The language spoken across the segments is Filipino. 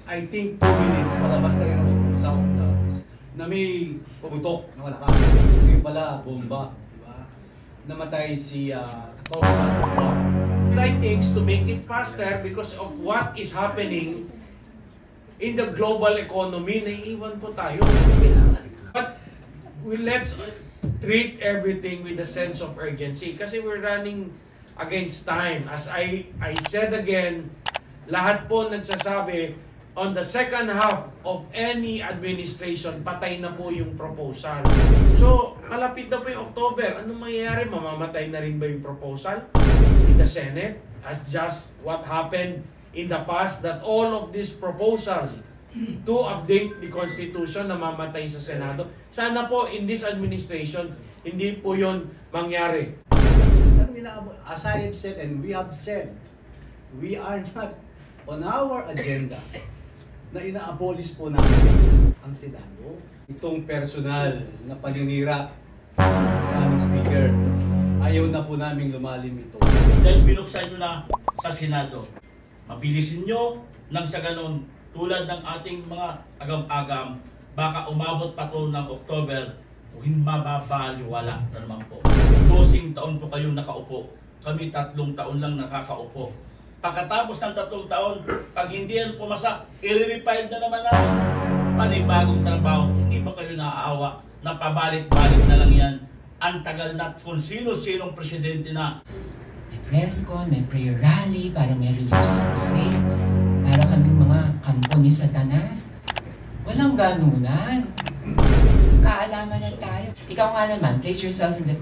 I think 2 minutes, palabas na rin ang sound na may pumutok na wala ka. Ngayon pala, bomba. Diba? Namatay si Congressman Bomba. It takes to make it faster because of what is happening in the global economy. Naiiwan po tayo. But let's treat everything with a sense of urgency kasi we're running against time. As I said again, lahat po nagsasabi, on the second half of any administration, patay na po yung proposal. So, malapit na po yung October. Anong mangyayari? Mamamatay na rin ba yung proposal in the Senate? As just what happened in the past, that all of these proposals to update the Constitution na mamatay sa Senado. Sana po in this administration, hindi po yun mangyari. As I have said and we have said, we are not on our agenda na ina-abolish po namin ang Senado. Itong personal na paninira sa aming speaker, ayaw na po namin lumalim ito. Dahil binuksan nyo na sa Senado, mabilisin nyo nang sa ganon, tulad ng ating mga agam-agam, baka umabot pa to ng October, kung mababaliwala na naman po. 12 taon po kayong nakaupo. Kami 3 taon lang nakakaupo. Pagkatapos ng 3 taon, pag hindi yan pumasa, i-refile na naman namin. Panibagong trabaho, hindi ba kayo naaawa na pabalik-balik na lang yan? Ang tagal na kung sino-sinong presidente na. May press con, may prayer rally, parang may religious crusade, para kaming mga kampo ni Satanas. Walang ganunan. Kaalaman na tayo. Ikaw nga naman, place yourselves in the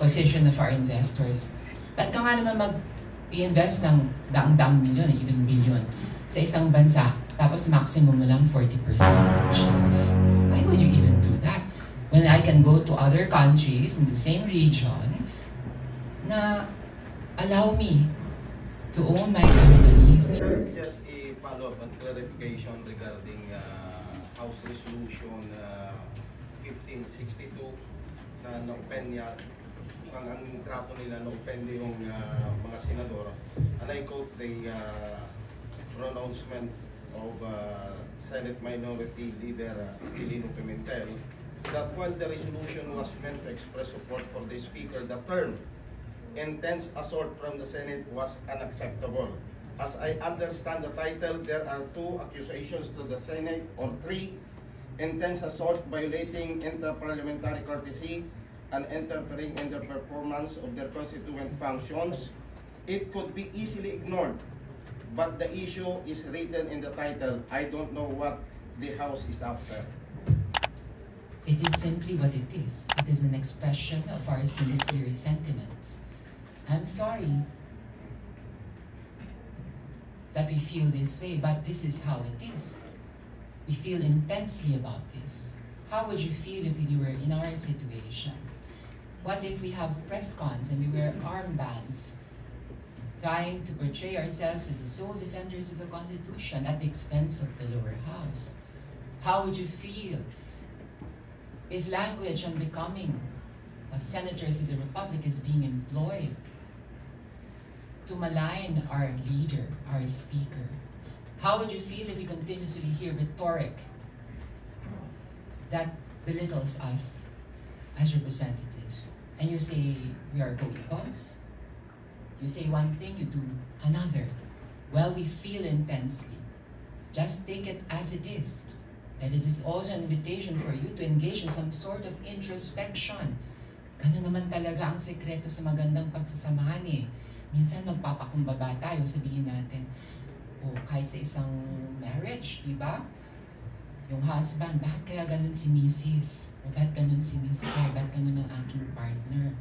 position of our investors. Ba't ka nga naman i-invest ng daang-daang milyon, even billion, sa isang bansa, tapos maximum mo lang 40% of shares. Why would you even do that? When I can go to other countries in the same region na allow me to own my companies. Just a follow-up and clarification regarding House Resolution 1562 na na-open niya. Ang trato nila na-open yung mga senador. And I quote the pronouncement of Senate Minority Leader Aquilino Pimentel that when the resolution was meant to express support for the Speaker, the term intense assault from the Senate was unacceptable. As I understand the title, there are 2 accusations to the Senate or 3: intense assault violating inter-parliamentary courtesy and interfering in the performance of their constituent functions. It could be easily ignored, but the issue is written in the title. I don't know what the House is after. It is simply what it is. It is an expression of our sincere sentiments. I'm sorry that we feel this way, but this is how it is. We feel intensely about this. How would you feel if you were in our situation? What if we have press cons and we wear armbands, trying to portray ourselves as the sole defenders of the Constitution at the expense of the lower house? How would you feel if language unbecoming of senators of the Republic is being employed to malign our leader, our speaker? How would you feel if we continuously hear rhetoric that belittles us as representatives? And you say, we are co-equals? You say one thing, you do another. Well, we feel intensely. Just take it as it is. And it is also an invitation for you to engage in some sort of introspection. Ganun naman talaga ang sekreto sa magandang pagsasamahan eh. Minsan magpapakumbaba tayo, sabihin natin, oh, kahit sa isang marriage, di ba? Yung husband, bakit kaya ganun si Mrs.? O bakit ganun si Mr.? Bakit ganun ang aking partner?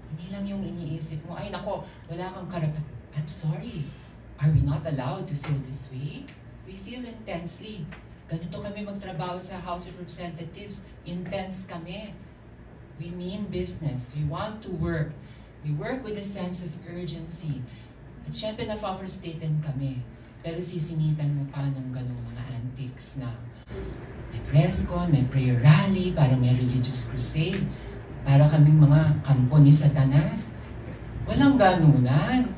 Hindi lang yung iniisip mo, ay nako, wala kang karapat. I'm sorry. Are we not allowed to feel this way? We feel intensely. Ganito kami magtrabaho sa House of Representatives. Intense kami. We mean business. We want to work. We work with a sense of urgency. At syempre na-overstated kami. Pero sisingitan mo pa ng ganong mga antics na may press con, may prayer rally, para may religious crusade, para kaming mga kampo ni Satanas. Walang ganunan.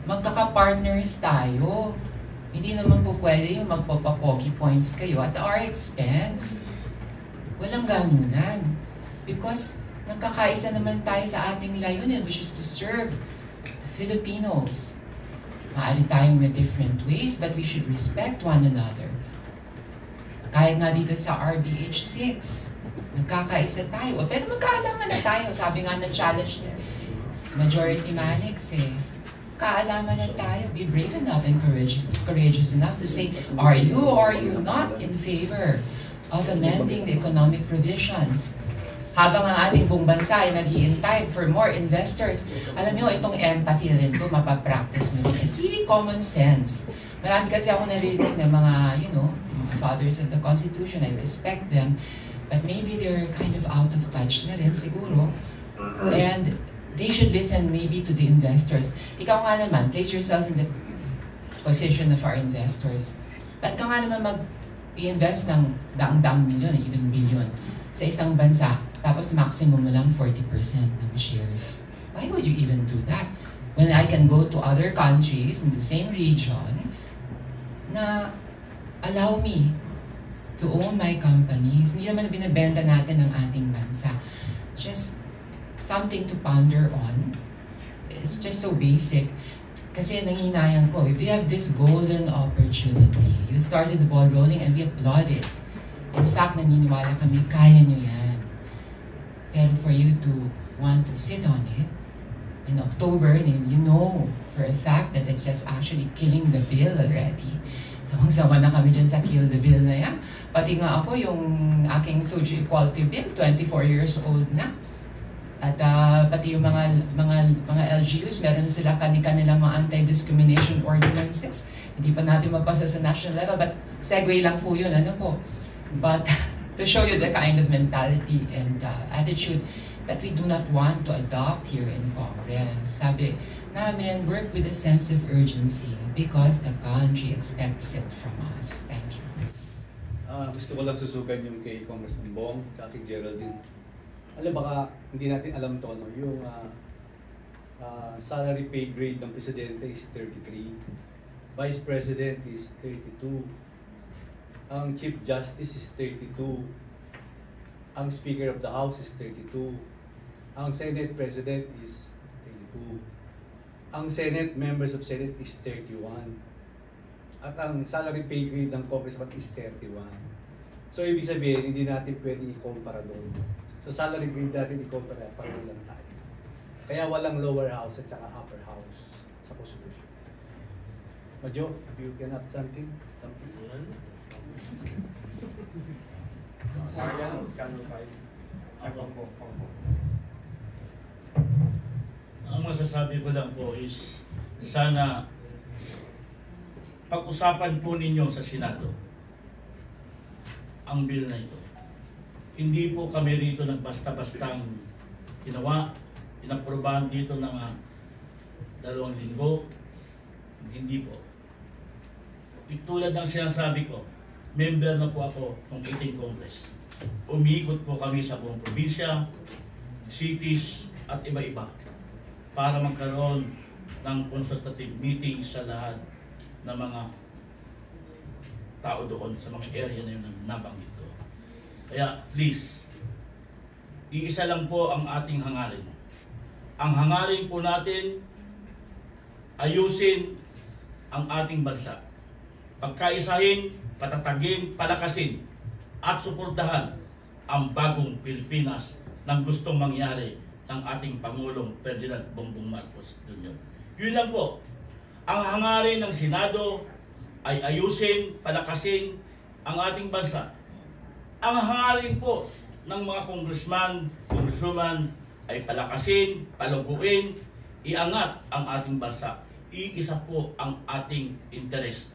Magkaka-partners tayo. Hindi naman po pwede yung magpapapogi points kayo at our expense. Walang ganunan. Because nagkakaisa naman tayo sa ating layunin, which is to serve Filipinos. Maaari tayong may different ways, but we should respect one another. Kaya nga dito sa RBH 6, nagkakaisa tayo. Pero magkaalaman na tayo. Sabi nga na challenge ni Majority Manix kaalaman na tayo. Be brave enough and courageous enough to say, are you or are you not in favor of amending the economic provisions? Habang ang ating buong bansa ay nag-iintay for more investors, alam niyo, itong empathy rin to, mapapractice mo rin. It's really common sense. Marami kasi ako narinig ng mga, mga fathers of the Constitution. I respect them. But maybe they're kind of out of touch na rin siguro. And they should listen maybe to the investors. Ikaw nga naman, place yourselves in the position of our investors. Ba't ka nga naman mag-i-invest ng daang-daang milyon, even billion, sa isang bansa, tapos maximum mo lang 40% ng shares? Why would you even do that? When I can go to other countries in the same region na allow me to own my companies. Hindi naman binibenta natin ang ating bansa. Just something to ponder on. It's just so basic. Kasi nanghinayan ko, if we have this golden opportunity, you started the ball rolling and we applaud it. In fact, naniniwala kami, kaya nyo yan. Pero for you to want to sit on it, in October, you know for a fact that it's just actually killing the bill already. Samang-sama na kami dun sa kill the bill na yan. Pati nga ako, yung aking social equality bill, 24 years old na. At pati yung mga LGUs, meron sila kanilang mga anti-discrimination ordinances. Hindi pa natin mapasa sa national level, but segue lang po yun, But to show you the kind of mentality and attitude that we do not want to adopt here in Congress. Sabi namin, work with a sense of urgency because the country expects it from us. Thank you. Gusto ko lang susugan yung kay Congressman Bong at kay Geraldine. Baka hindi natin alam to, yung salary pay grade ng Presidente is 33, Vice President is 32, ang Chief Justice is 32, ang Speaker of the House is 32, ang Senate President is 32, ang Senate Members of Senate is 31, at ang salary pay grade ng Congressman is 31. So ibig sabihin, hindi natin pwede i-compara doon. Sa salary grade natin i-compare, pareho lang tayo. Kaya walang lower house at saka upper house sa Constitution. Majo, you can add something? Ang masasabi ko lang po is, sana pag-usapan po ninyo sa Senado ang bill na ito. Hindi po kami rito nagbasta-bastang ginawa, inaprobahan dito ng 2 linggo. Hindi po. Tulad ng sinasabi ko, member na po ako ng 18th Congress. Umiikot po kami sa buong probinsya, cities, at iba-iba para magkaroon ng consultative meeting sa lahat ng mga tao doon sa mga area na yun na nabanggit ko. Kaya please, iisa lang po ang ating hangarin. Ang hangarin po natin, ayusin ang ating bansa. Pagkaisahin, patatagin, palakasin, at suportahan ang bagong Pilipinas ng gustong mangyari ng ating Pangulong Ferdinand Bongbong Marcos Jr. Yun lang po. Ang hangarin ng Senado ay ayusin, palakasin ang ating bansa. Ang hangarin po ng mga congressman, congresswoman ay palakasin, paluguin, iangat ang ating bansa. Iisa po ang ating interest.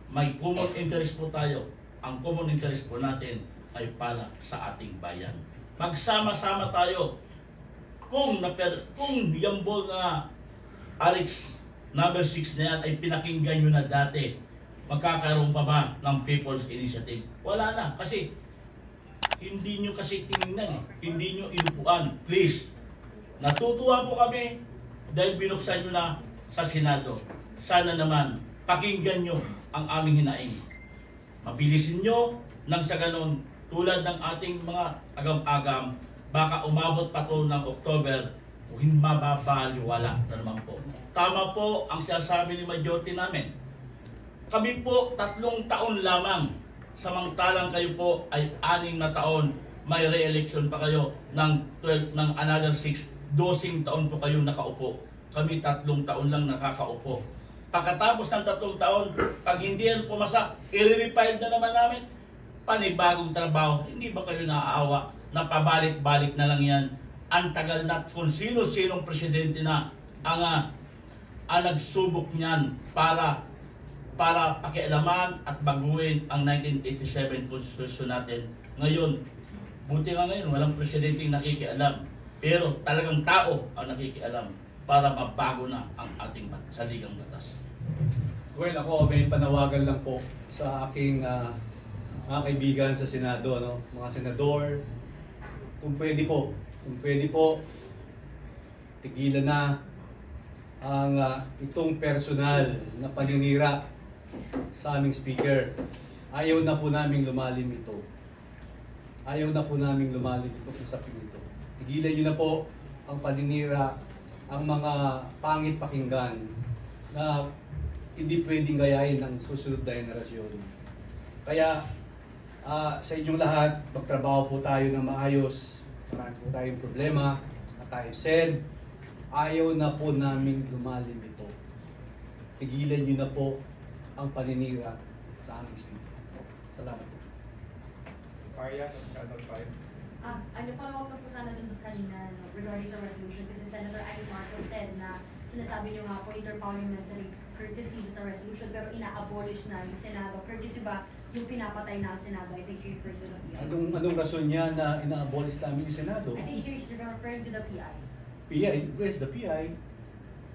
May common interest po tayo. Ang common interest po natin ay para sa ating bayan. Magsama-sama tayo. Kung Yambol na RX number 6 na yan ay pinakinggan nyo na dati, magkakaroon pa ba ng People's Initiative? Wala na. Kasi hindi nyo kasi tinignan Hindi nyo inupuan. Please, natutuwa po kami dahil binuksan nyo na sa Senado. Sana naman pakinggan nyo ang aming hinaing. Mabilisin nyo nang sa ganon, tulad ng ating mga agam-agam, baka umabot pa to ng October o hindi mababaliwala na naman po. Tama po ang sinasabi ni Majority namin. Kami po 3 taon lamang, samantalang kayo po ay 6 na taon, may re-election pa kayo ng another 12 taon po kayo nakaupo. Kami 3 taon lang nakakaupo. Pagkatapos ng 3 taon, pag hindi yan pumasa, i-refile na naman namin. Panibagong trabaho, hindi ba kayo naaawa na pabalik-balik na lang yan? Ang tagal na kung sino-sinong presidente na ang nagsubok niyan para pakialaman at baguhin ang 1987 Constitution natin. Ngayon, buti nga ngayon, walang presidenteng nakikialam. Pero talagang tao ang nakikialam para mabago na ang ating saligang batas. Well, ako may panawagan lang po sa aking mga kaibigan sa Senado, no? Mga senador, kung pwede po, tigilan na ang itong personal na paninira sa aming speaker. Ayaw na po naming lumalim ito. Ayaw na po naming lumalim itong usapin ito. Tigilan nyo na po ang paninira, ang mga pangit pakinggan na hindi pwedeng gayahin ng susunod na henerasyon. Kaya sa inyong lahat, magtrabaho po tayo ng maayos. Marami po tayong problema. At I said, ayaw na po namin lumalim ito. Tigilan nyo na po ang paninira sa aming speaker. Salamat po. Follow up na po sana dun sa kanina regarding sa resolution kasi Senator Amy Marcos said na sinasabi niyo nga po interparliamentary courtesy sa resolution pero ina-abolish na yung Senado. Courtesy ba yung pinapatay na ang Senado? I think you're person of PI. Anong rason niya na ina-abolish namin yung Senado? I think you're referring to the PI. PI? Where's the PI?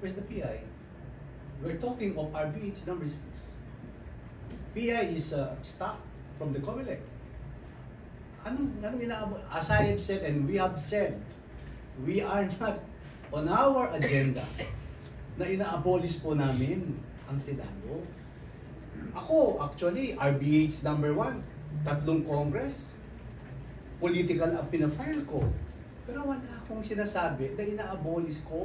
Where's the PI? We're talking of RBH number 6. PI is stock from the COMELEC. Anong ina-abolish? As I have said and we have said, we are not on our agenda na ina-abolish po namin ang Senado. Ako, actually, RBH number 1, 3 Congress, political ang pinafile ko. Pero wala akong sinasabi na ina-abolish ko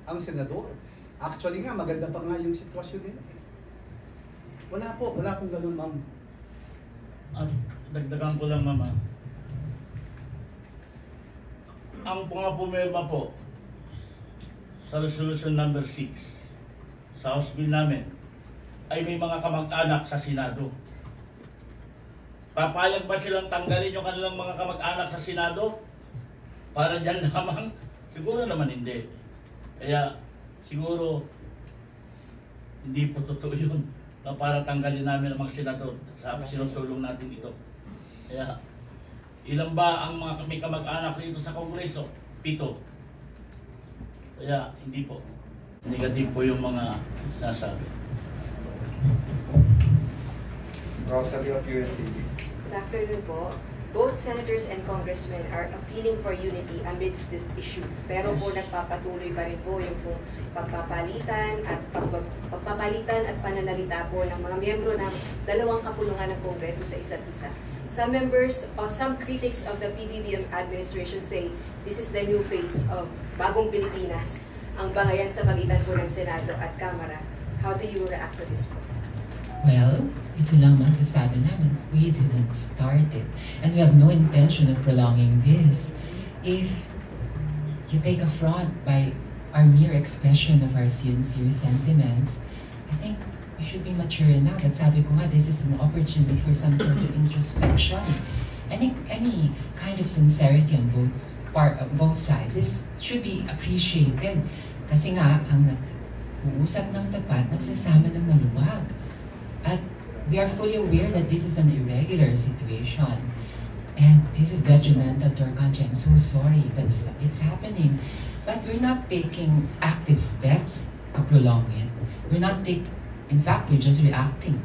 ang senador. Actually nga, maganda pa nga yung sitwasyon nila. Wala pong ganun, ma'am. At dagdagan ko lang, mama. Ang mga pumirma po sa resolution number 6 sa House Bill namin ay may mga kamag-anak sa Senado. Papayag ba silang tanggalin yung kanilang mga kamag-anak sa Senado? Para dyan lamang? Siguro naman hindi. Kaya siguro hindi po totoo yun na para tanggalin namin ang mga senador sa sinusulong natin ito. Kaya ilan ba ang mga may kamag-anak dito sa Kongreso? 7. Kaya hindi po. Negative po yung mga sinasabi. Rosalie of USTV. Good afternoon po. Both senators and congressmen are appealing for unity amidst these issues. Pero po nagpapatuloy pa rin po yung pagpapalitan at pananalita po ng mga miyembro ng dalawang kapulungan ng Kongreso sa isa't isa. Some members or some critics of the PBBM administration say this is the new face of bagong Pilipinas, ang bangayan sa pagitan po ng Senado at Kamara. How do you react to this po? Well, ito lang masasabi namin. We didn't start it. And we have no intention of prolonging this. If you take affront by our mere expression of our sincere sentiments, I think we should be mature enough. At sabi ko nga, this is an opportunity for some sort of introspection. Any kind of sincerity on both sides should be appreciated. Kasi nga, ang nag-uusap ng tapat, nagsasama ng maluwag. At we are fully aware that this is an irregular situation. And this is detrimental to our country. I'm so sorry, but it's happening. But we're not taking active steps to prolong it. In fact, we're just reacting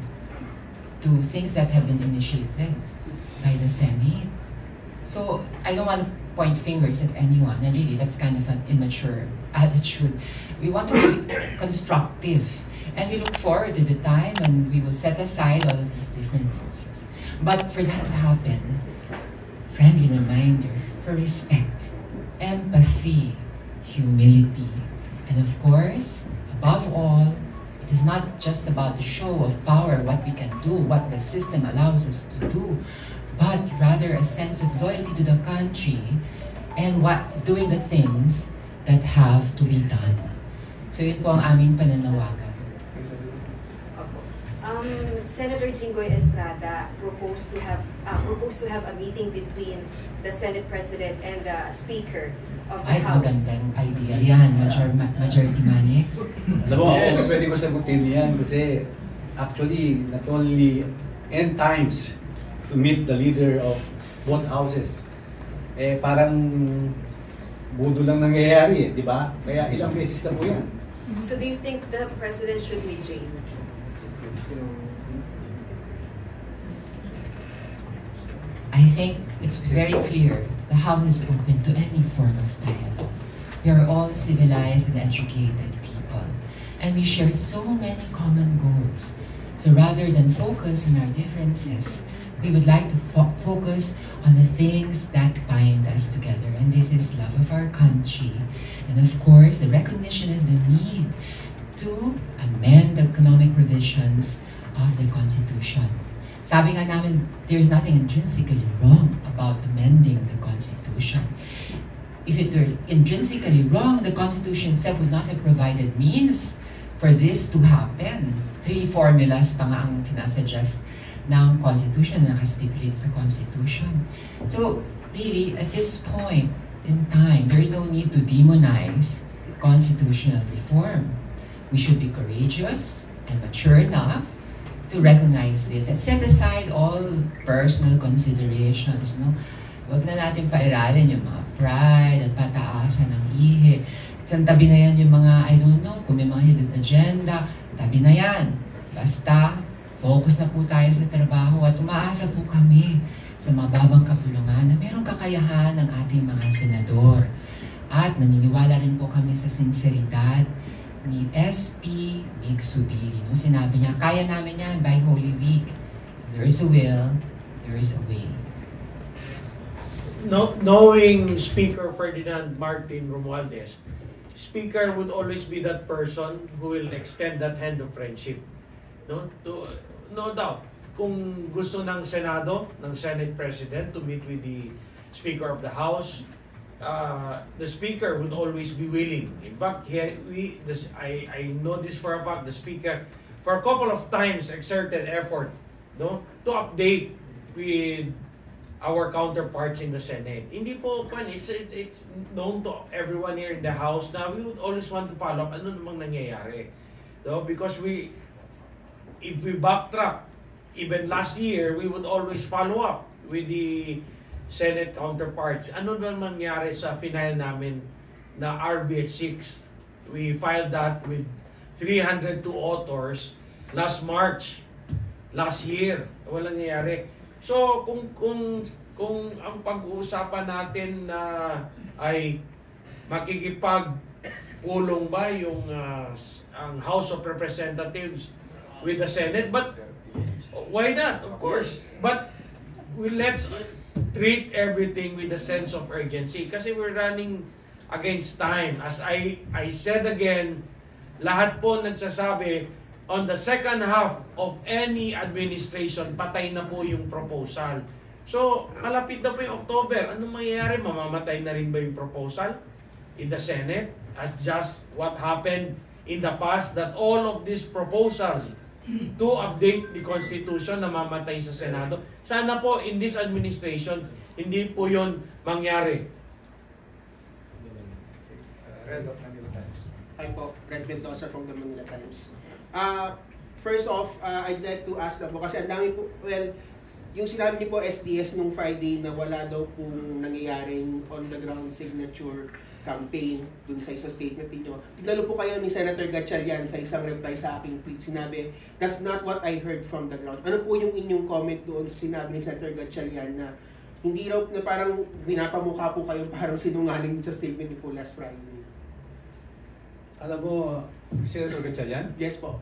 to things that have been initiated by the Senate. So I don't want to point fingers at anyone, and really that's kind of an immature attitude. We want to be constructive. And we look forward to the time when we will set aside all of these differences. But for that to happen, friendly reminder for respect, empathy, humility, and of course, above all, it is not just about the show of power, what we can do, what the system allows us to do, but rather a sense of loyalty to the country and doing the things that have to be done. So yun po ang aming pananawagan. Senator Jinggoy Estrada proposed to have a meeting between the Senate President and the Speaker of the House. Magandang idea yan, Majority Manix. Alam mo, ako pwede ko sagutin yan kasi actually, not only end times to meet the leader of both houses, parang budo lang nangyayari di ba? Kaya ilang beses na po yan. So do you think the President should be jailed? I think it's very clear the House is open to any form of dialogue. We are all civilized and educated people, and we share so many common goals. So rather than focus on our differences, we would like to focus on the things that bind us together, and this is love of our country, and of course, the recognition of the need to amend the economic provisions of the Constitution. Sabi nga namin, there's nothing intrinsically wrong about amending the Constitution. If it were intrinsically wrong, the Constitution itself would not have provided means for this to happen. 3 formulas pa nga ang pinasuggest ng Constitution na nakastipulate sa Constitution. So, really, at this point in time, there is no need to demonize constitutional reform. We should be courageous and mature enough to recognize this and set aside all personal considerations, no? Huwag na natin pairalin yung mga pride at pataasan ng ihi. Sa tabi na yan yung mga, I don't know, kung may mga hidden agenda, tabi na yan. Basta, focus na po tayo sa trabaho at umaasa po kami sa mababang kapulungan na mayroong kakayahan ng ating mga senador. At naniniwala rin po kami sa sinseridad ni SP Mig Subiri. No? Sinabi niya, kaya namin yan by Holy Week. There is a will, there is a way. Knowing Speaker Ferdinand Martin Romualdez, Speaker would always be that person who will extend that hand of friendship. No doubt. Kung gusto ng Senado, ng Senate President to meet with the Speaker of the House, the Speaker would always be willing. In fact, I know this for a fact, the Speaker, for a couple of times, exerted effort to update with our counterparts in the Senate. Hindi po, it's known to everyone here in the House na we would always want to follow up ano namang nangyayari. Because if we backtrack, even last year, we would always follow up with the Senate counterparts. Ano naman nangyari sa final namin na RBH 6? We filed that with 302 authors last March, last year. Walang nangyari. So, kung ang pag-uusapan natin na ay makikipagpulong ba yung ang House of Representatives with the Senate, but why not? Of course. But let's treat everything with a sense of urgency kasi we're running against time. As I said again, lahat po nagsasabi on the second half of any administration, patay na po yung proposal. So, malapit na po yung October. Anong mangyayari? Mamamatay na rin ba yung proposal in the Senate? As just what happened in the past, that all of these proposals to update the Constitution na mamatay sa Senado. Sana po in this administration, hindi po yun mangyari. Red of Manila Times. Hi po, Red Mendoza from the Manila Times. First off, I'd like to ask po, kasi ang dami po, well, yung sinabi niyo po SDS nung Friday na wala daw pong nangyayaring on-the-ground signature campaign dun sa isang statement niyo. Tinalo po kayo ni Senator Gatchalian sa isang reply sa aking tweet. Sinabi, that's not what I heard from the ground. Ano po yung inyong comment doon sa sinabi ni Senator Gatchalian na hindi raw, na parang binapamukha po kayo parang sinungaling sa statement niyo po last Friday? Alam mo, Senator Gatchalian? Yes po.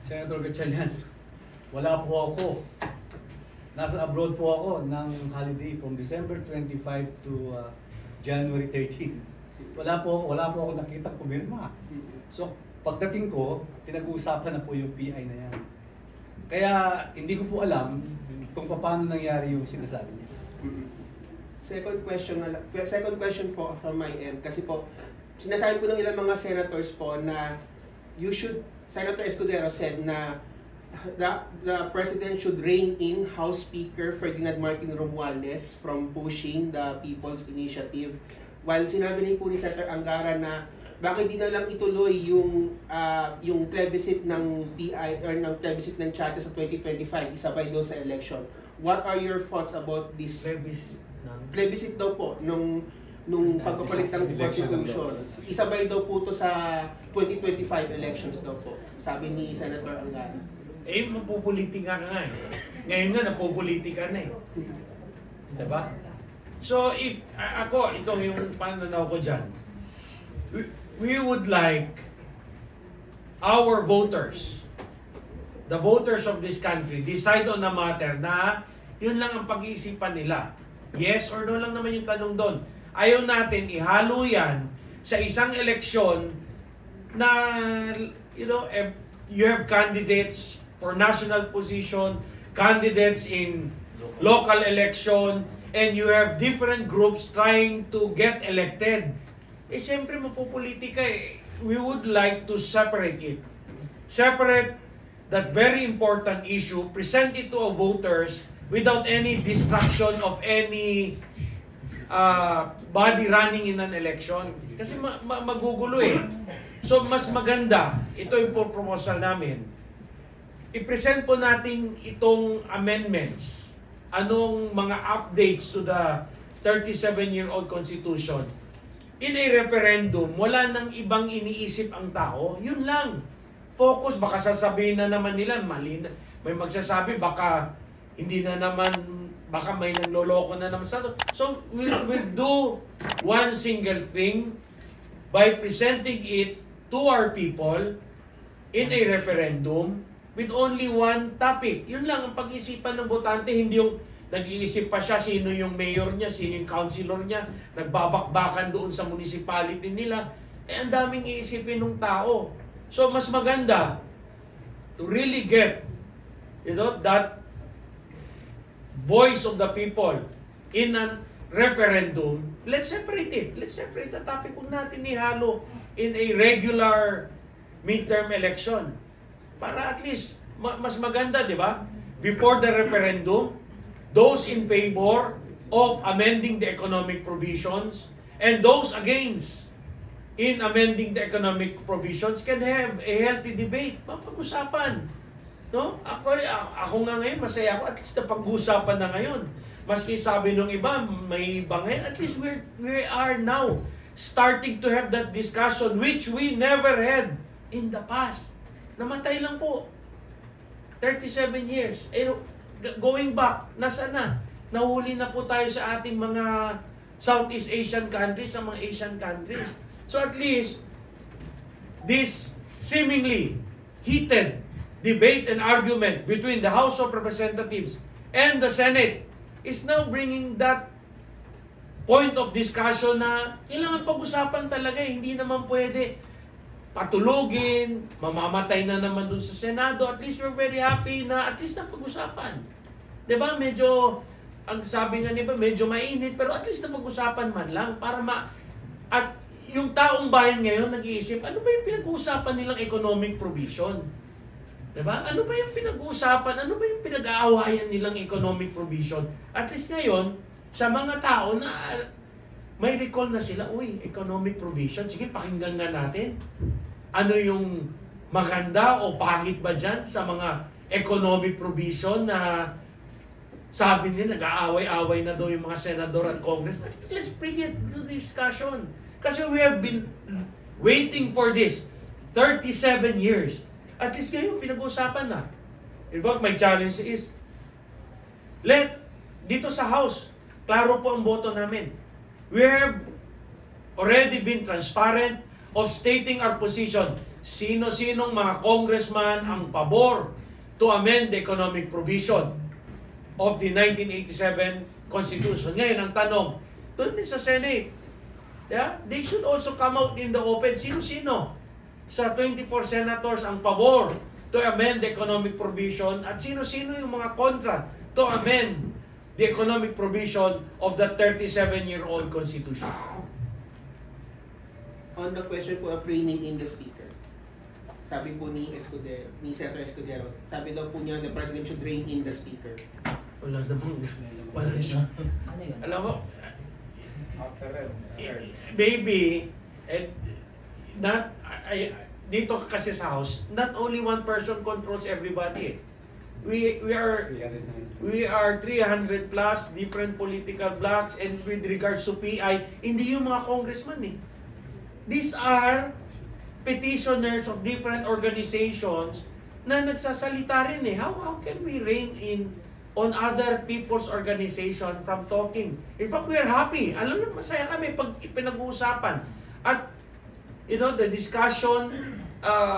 Senator Gatchalian, wala po ako. Nasa abroad po ako ng holiday from December 25 to January 13. Wala po ako nakita pumirma. So, pagdating ko, pinag-uusapan na po yung PI na yan. Kaya, hindi ko po alam kung paano nangyari yung sinasabi niya. Second question po from my end, kasi po, sinasabi po ng ilang mga senators po na Senator Escudero said na the President should rein in House Speaker Ferdinand Martin Romualdez from pushing the People's Initiative. While sinabi rin po ni Senator Angara na bakit hindi na lang ituloy yung plebiscite ng PI or ng plebiscite ng Charter sa 2025, isabay daw sa election. What are your thoughts about this? Plebiscite daw po nung pagpapalit ng Constitution. Isabay daw po to sa 2025 elections daw po, sabi ni Senator Angara. Eh, mapupolitika ka nga eh. Ngayon nga, napupolitika na eh. Diba? So, if ako, ito yung pananaw ko dyan, we would like our voters, the voters of this country, decide on a matter na yun lang ang pag-iisipan nila. Yes or no lang naman yung tanong doon. Ayaw natin ihalo yan sa isang eleksyon na, you know, you have candidates for national position, candidates in local election, and you have different groups trying to get elected. Eh, siyempre, mapupolitika eh. We would like to separate it. Separate that very important issue, present it to our voters without any distraction of any body running in an election. Kasi magugulo eh. So, mas maganda, ito yung proposal namin, i-present po natin itong amendments. Anong mga updates to the 37-year-old Constitution. In a referendum, wala nang ibang iniisip ang tao. Yun lang. Focus, baka sasabihin na naman nila, mali na. May magsasabi, baka hindi na naman, baka may nanloloko na naman sa ito. So, we'll do one single thing by presenting it to our people in a referendum with only one topic. Yun lang ang pag-isipan ng botante, hindi yung nag-iisip pa siya sino yung mayor niya, sino yung councilor niya, nagbabakbakan doon sa municipality nila. Eh, ang daming iisipin ng tao. So, mas maganda to really get, you know, that voice of the people in a referendum. Let's separate it. Let's separate the topic. Kung natin ihalo in a regular midterm election. Para at least, mas maganda, di ba? Before the referendum, those in favor of amending the economic provisions and those against in amending the economic provisions can have a healthy debate. Mapag-usapan. No? Ako nga ngayon, masaya ako. At least napag-usapan na ngayon. Maski sabi nung iba, may bangay. At least we are now starting to have that discussion which we never had in the past. Namatay lang po. 37 years. Going back, nasaan na? Nahuli na po tayo sa ating mga Southeast Asian countries, sa mga Asian countries. So at least, this seemingly heated debate and argument between the House of Representatives and the Senate is now bringing that point of discussion na kailangan pag-usapan talaga. Hindi naman pwede patulogin, mamamatay na naman dun sa Senado. At least we're very happy na at least na pag-usapan. Diba? Medyo, ang sabi nga niba, medyo mainit, pero at least na pag-usapan man lang para at yung taong bayan ngayon nag-iisip, ano ba yung pinag-uusapan nilang economic provision? Diba? Ano ba yung pinag-uusapan? Ano ba yung pinag-aawayan nilang economic provision? At least ngayon, sa mga tao na may recall na sila, uy, economic provision, sige, pakinggan nga natin. Ano yung maganda o pangit ba dyan sa mga economic provision na sabi nila, nag-aaway-aaway na daw yung mga senador at congress. Let's bring it to discussion. Kasi we have been waiting for this 37 years. At least ngayon, pinag-uusapan na. In fact, my challenge is, dito sa House, klaro po ang boto namin. We have already been transparent of stating our position. Sino-sinong mga congressman ang pabor to amend the economic provision of the 1987 Constitution? Ngayon, ang tanong, doon din sa Senate, yeah, they should also come out in the open. Sino-sino sa 24 senators ang pabor to amend the economic provision at sino-sino yung mga kontra to amend the economic provision of the 37-year-old Constitution? On the question po of reining in the Speaker, sabi po ni Senator Escudero, sabi daw po niya the President should rein in the Speaker. Wala namang, wala siya. Ano yun? Alam mo, After maybe, dito kasi sa House, not only one person controls everybody. We are 300 plus different political blocks, and with regards to PI, hindi yung mga congressman eh. These are petitioners of different organizations na nagsasalita rin eh. How can we rein in on other people's organization from talking? In fact, we are happy. Alam mo, masaya kami pag pinag-uusapan. At, the discussion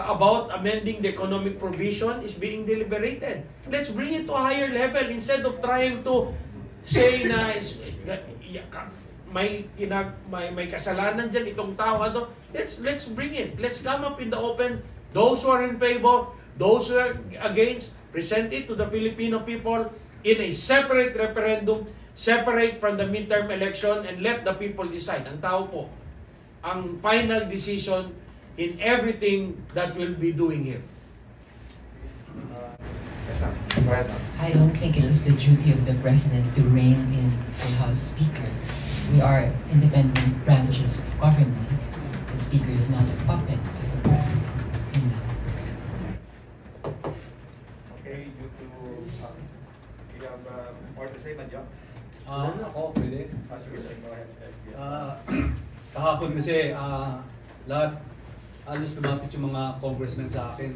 about amending the economic provision is being deliberated. Let's bring it to a higher level instead of trying to say na may kasalanan dyan itong tao. Let's bring it. Let's come up in the open. Those who are in favor, those who are against, present it to the Filipino people in a separate referendum, separate from the midterm election, and let the people decide. Ang tao po, ang final decision in everything that we'll be doing here. I don't think it is the duty of the President to rein in the House Speaker. We are independent branches of government. The Speaker is not a puppet of the President. Okay, you have more to say, Madyo? Ako, pwede. Go ahead. Kahapon kasi lahat halos lumapit yung mga congressmen sa akin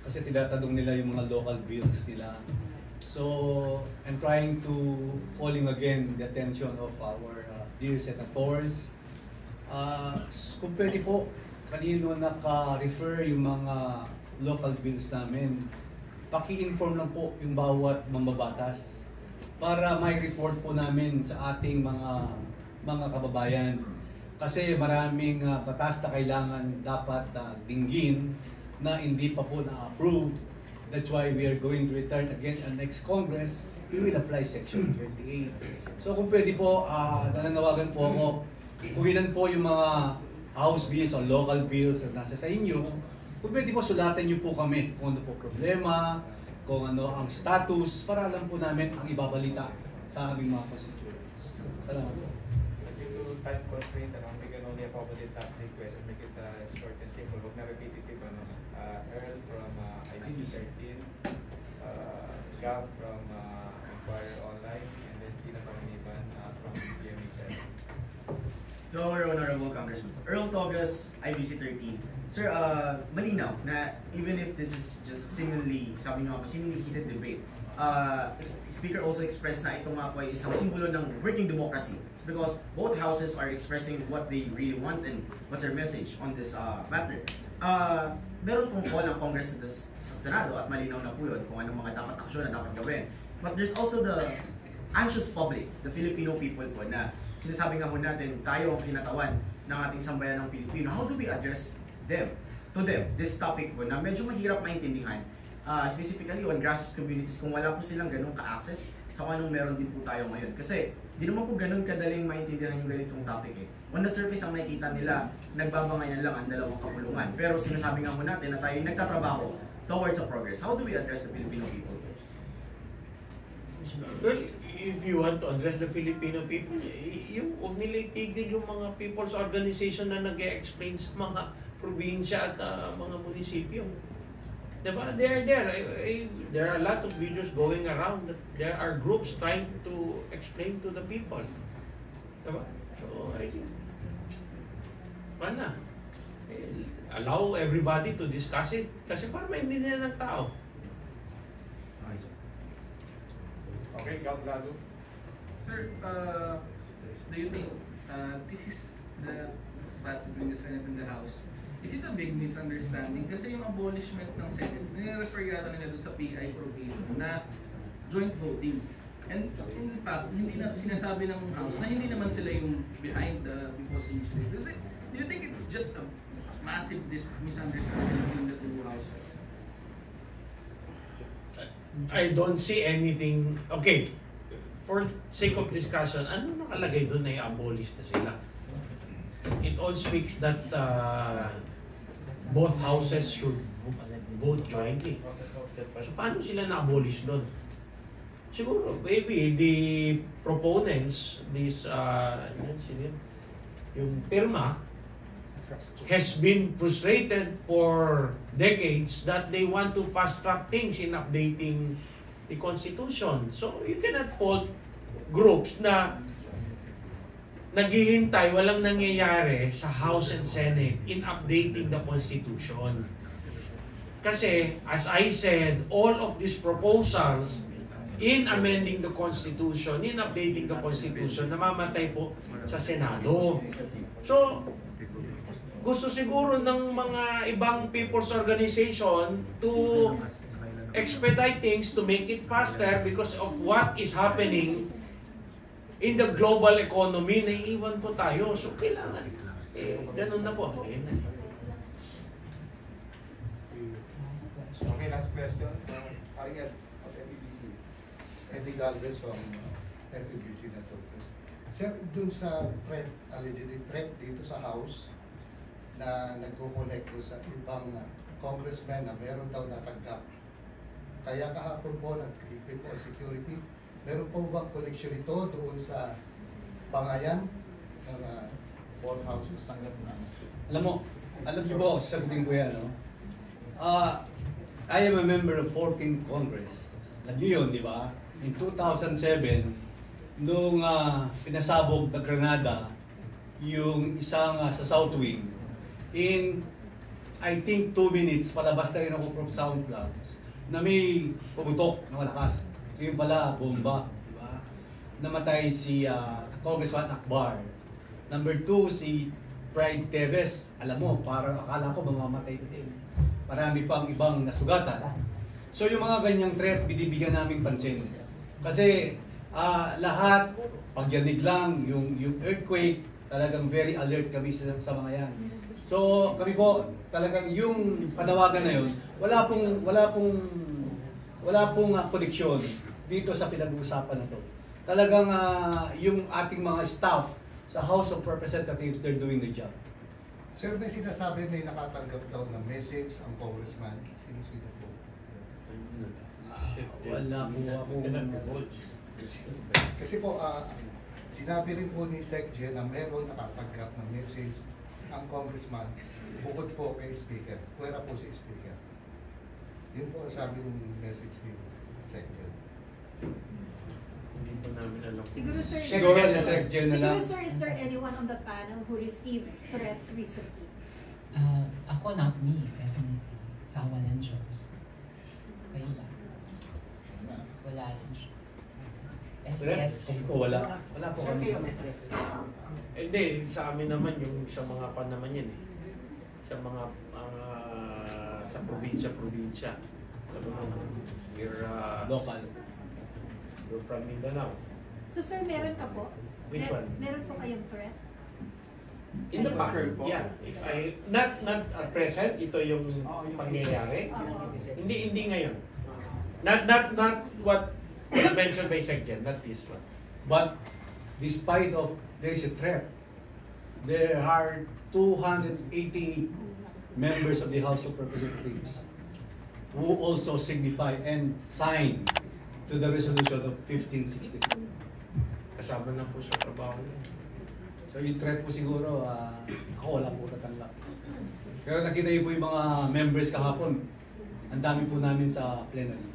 kasi tinatanong nila yung mga local bills nila. So, I'm trying to calling again the attention of our dear senators. Kung pwede po, kanino naka-refer yung mga local bills namin, paki-inform lang po yung bawat mambabatas para may report po namin sa ating mga kababayan. Kasi maraming batas na kailangan dapat dinggin na hindi pa po na-approve. That's why we are going to return again at next Congress. We will apply Section 28. So kung pwede po, nananawagan po ako, kung ilan po yung mga house bills o local bills na nasa sa inyo, kung pwede po sulatan niyo po kami kung ano po problema, kung ano ang status, para alam po namin ang ibabalita sa aming mga constituents. Salamat po. Time constraint, we can only accommodate last request and make it short and simple. Huwag na repetitive. Earl from IBC 13, Gab from Inquirer Online, and then Tina Panginiban from GMA 7. So, our Honorable Congressman Earl Togas, IBC 13. Sir, malinaw na even if this is just a seemingly heated debate, Speaker also expressed na ito nga po ay isang simbolo ng working democracy. It's because both houses are expressing what they really want and what's their message on this matter. Meron pong call ng Congress sa Senado at malinaw na po yun kung anong mga dapat aksyon na dapat gawin. But there's also the anxious public, the Filipino people po, na sinasabi nga po natin, tayo ang kinatawan ng ating sambayan ng Pilipino. How do we address to them, this topic po na medyo mahirap maintindihan? Specifically on grassroots communities, kung wala po silang ganun ka-access sa kung anong meron din po tayo ngayon. Kasi di naman po ganun kadaling maintindihan yung ganitong topic eh. On the surface, ang nakikita nila, nagbabangayan lang ang dalawang kapulungan. Pero sinasabi nga po natin na tayo nagtatrabaho towards a progress. How do we address the Filipino people? Well, if you want to address the Filipino people, huwag nila itigil yung mga people's organization na nag-e-explain sa mga probinsya at mga munisipyo. Diba? They are there. There are a lot of videos going around that there are groups trying to explain to the people. Diba? So, I think, allow everybody to discuss it kasi para maintindihan ng tao. Okay, Gablado. Sir, do you think this is the spat between the Senate and the House. Is it a big misunderstanding? Kasi yung abolishment ng Senate, nire-refer yata nila doon sa PI provision na joint voting. And in fact, hindi na sinasabi ng House na hindi naman sila yung behind the proposed initiative. Do you think it's just a massive misunderstanding between the two houses? I don't see anything. Okay, for sake of discussion, ano nakalagay doon na i-abolish na sila? It all speaks that both houses should vote jointly. So paano sila na-abolish doon? Siguro, maybe the proponents, yung PIRMA, has been frustrated for decades that they want to fast-track things in updating the Constitution. So you cannot fault groups na naghihintay, walang nangyayari sa House and Senate in updating the Constitution. Kasi, as I said, all of these proposals in amending the Constitution, in updating the Constitution, namamatay po sa Senado. So, gusto siguro ng mga ibang people's organization to expedite things, to make it faster because of what is happening in the global economy. Naiiwan po tayo. So, kailangan. Ganun na po. Okay, last question. Ariel of NPBC. Eddie Galvez from NPBC Network. Sir, dun sa threat, allegedly threat dito sa House na nagko-connect sa ibang congressmen na meron daw natanggap. Kaya kahapon po nag-equip po security. Meron po bang connection ito doon sa pangayan ng fourth houses? Alam niyo po, sagutin ko yan, no? I am a member of 14th Congress. Alam niyo yun, di ba? In 2007, nung pinasabog na Granada, yung isang sa South Wing, in, I think, 2 minutes, palabas na rin ako from sound clouds, na may pumutok na malakas. Yung pala, bomba. Diba? Namatay si Congressman Akbar. Number 2, si Pride Teves. Alam mo, parang akala ko mamamatay din. Marami pang ibang nasugatan. So yung mga ganyang threat, binibigyan naming pansin. Kasi lahat, pagyanig lang, yung earthquake, talagang very alert kami sa mga yan. So kami po, talagang yung panawagan na yun, wala pong koneksyon dito sa pinag-uusapan na to. Talagang yung ating mga staff sa House of Representatives, they're doing the job. Sir, may sinasabi may nakatanggap daw ng message ang congressman. Sino po? Wala po ako. Kasi po, sinabi rin po ni Sec. na meron nakatanggap ng message ang congressman bukod po kay Speaker. Pwera po si Speaker. Yun po ang sabi ng message ni Sec. Hindi po namin alam. Siguro sir, is there anyone on the panel who received threats recently? Ako, not me, definitely. Sawa ng Diyos. Kayo ba? Wala rin siya. SDS kayo. Wala po kami. Hindi, sa amin naman yung sa mga pan naman yan eh. Sa mga sa probinsya. We're local. We're from Mindanao. So sir, meron ka po? Which one? Meron po kayong threat? In the past, yeah. If not at present, ito yung pangyayari. Hindi ngayon. Not what was mentioned by Secgen, not this one. But despite of there is a threat, there are 288 members of the House of Representatives who also signify and sign to the resolution of 1562. Kasama na po sa trabaho. So yung threat po siguro, ako wala po tatanggap. Pero nakita niyo po yung mga members kahapon, ang dami po namin sa plenary.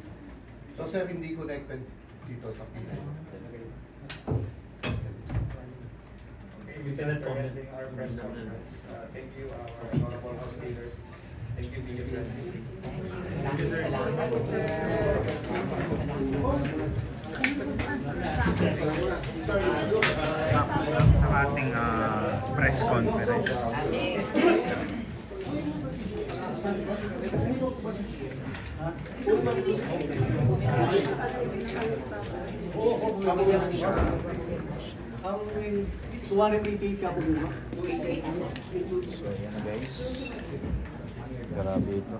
So sir, hindi connected dito sa PI. Okay, we cannot comment our press conference. Thank you, our honorable house leaders. Thank you, media friends. Thank you, sir. Sa ating press conference. Ang 288 ka po ba? So, ayan guys. Grabe ito.